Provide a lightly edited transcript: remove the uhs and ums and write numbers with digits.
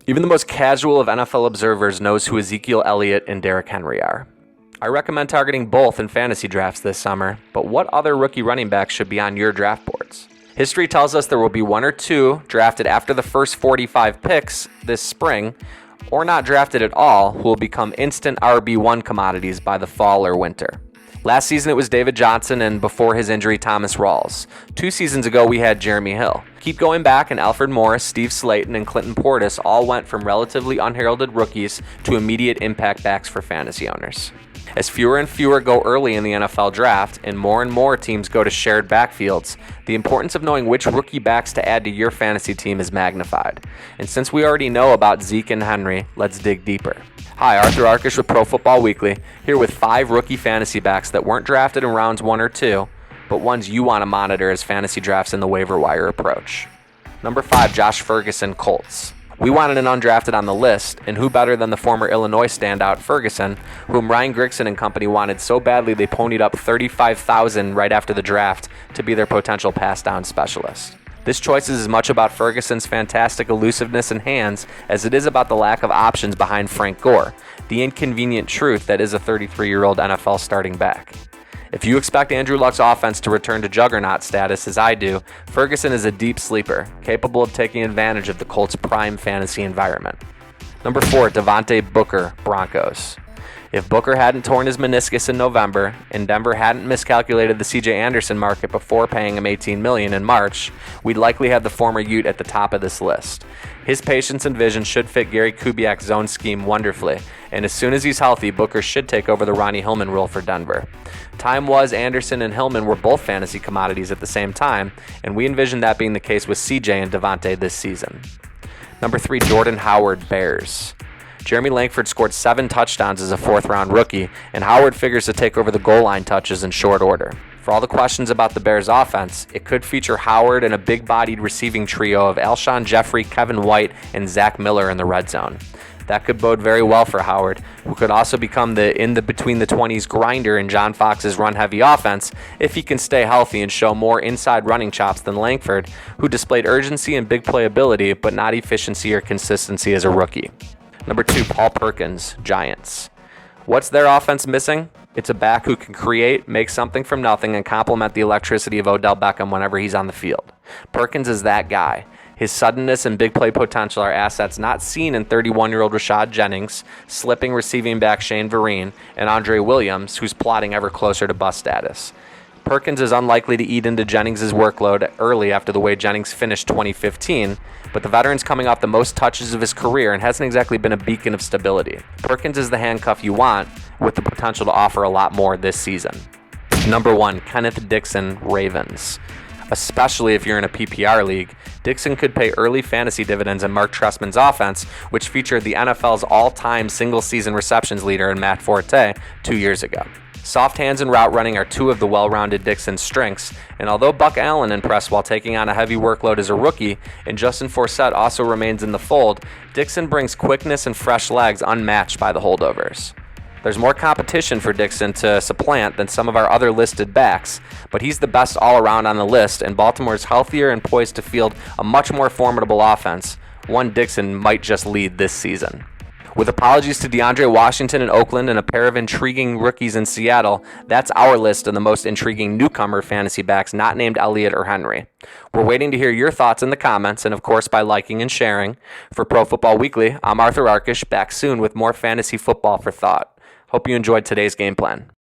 Even the most casual of NFL observers knows who Ezekiel Elliott and Derrick Henry are. I recommend targeting both in fantasy drafts this summer, but what other rookie running backs should be on your draft boards? History tells us there will be one or two drafted after the first 45 picks this spring, or not drafted at all, who will become instant RB1 commodities by the fall or winter. Last season it was David Johnson, and before his injury, Thomas Rawls. 2 seasons ago we had Jeremy Hill. Keep going back, and Alfred Morris, Steve Slayton, and Clinton Portis all went from relatively unheralded rookies to immediate impact backs for fantasy owners. As fewer and fewer go early in the NFL draft and more teams go to shared backfields, the importance of knowing which rookie backs to add to your fantasy team is magnified. And since we already know about Zeke and Henry, let's dig deeper. Hi, Arthur Arkush with Pro Football Weekly, here with 5 rookie fantasy backs that weren't drafted in rounds 1 or 2, but ones you want to monitor as fantasy drafts in the waiver wire approach. Number 5, Josh Ferguson, Colts. We wanted an undrafted on the list, and who better than the former Illinois standout Ferguson, whom Ryan Grigson and company wanted so badly they ponied up $35,000 right after the draft to be their potential pass-down specialist. This choice is as much about Ferguson's fantastic elusiveness and hands as it is about the lack of options behind Frank Gore, the inconvenient truth that is a 33-year-old NFL starting back. If you expect Andrew Luck's offense to return to juggernaut status as I do, Ferguson is a deep sleeper, capable of taking advantage of the Colts' prime fantasy environment. Number 4, Devonte Booker, Broncos. If Booker hadn't torn his meniscus in November, and Denver hadn't miscalculated the C.J. Anderson market before paying him $18 million in March, we'd likely have the former Ute at the top of this list. His patience and vision should fit Gary Kubiak's zone scheme wonderfully, and as soon as he's healthy, Booker should take over the Ronnie Hillman role for Denver. Time was Anderson and Hillman were both fantasy commodities at the same time, and we envision that being the case with C.J. and Devonte this season. Number 3, Jordan Howard, Bears. Jeremy Langford scored 7 touchdowns as a 4th-round rookie, and Howard figures to take over the goal line touches in short order. For all the questions about the Bears' offense, it could feature Howard and a big-bodied receiving trio of Alshon Jeffrey, Kevin White, and Zach Miller in the red zone. That could bode very well for Howard, who could also become the between-the-20s grinder in John Fox's run-heavy offense if he can stay healthy and show more inside running chops than Langford, who displayed urgency and big playability but not efficiency or consistency as a rookie. Number 2, Paul Perkins, Giants. What's their offense missing? It's a back who can create, make something from nothing, and complement the electricity of Odell Beckham whenever he's on the field. Perkins is that guy. His suddenness and big play potential are assets not seen in 31-year-old Rashad Jennings, slipping receiving back Shane Vereen, and Andre Williams, who's plodding ever closer to bust status. Perkins is unlikely to eat into Jennings' workload early after the way Jennings finished 2015, but the veteran's coming off the most touches of his career and hasn't exactly been a beacon of stability. Perkins is the handcuff you want, with the potential to offer a lot more this season. Number 1, Kenneth Dixon, Ravens. Especially if you're in a PPR league, Dixon could pay early fantasy dividends in Mark Trestman's offense, which featured the NFL's all-time single-season receptions leader in Matt Forte 2 years ago. Soft hands and route running are 2 of the well-rounded Dixon strengths, and although Buck Allen impressed while taking on a heavy workload as a rookie, and Justin Forsett also remains in the fold, Dixon brings quickness and fresh legs unmatched by the holdovers. There's more competition for Dixon to supplant than some of our other listed backs, but he's the best all-around on the list, and Baltimore's healthier and poised to field a much more formidable offense, one Dixon might just lead this season. With apologies to DeAndre Washington in Oakland and a pair of intriguing rookies in Seattle, that's our list of the most intriguing newcomer fantasy backs not named Elliott or Henry. We're waiting to hear your thoughts in the comments, and of course by liking and sharing. For Pro Football Weekly, I'm Arthur Arkush, back soon with more fantasy football for thought. Hope you enjoyed today's game plan.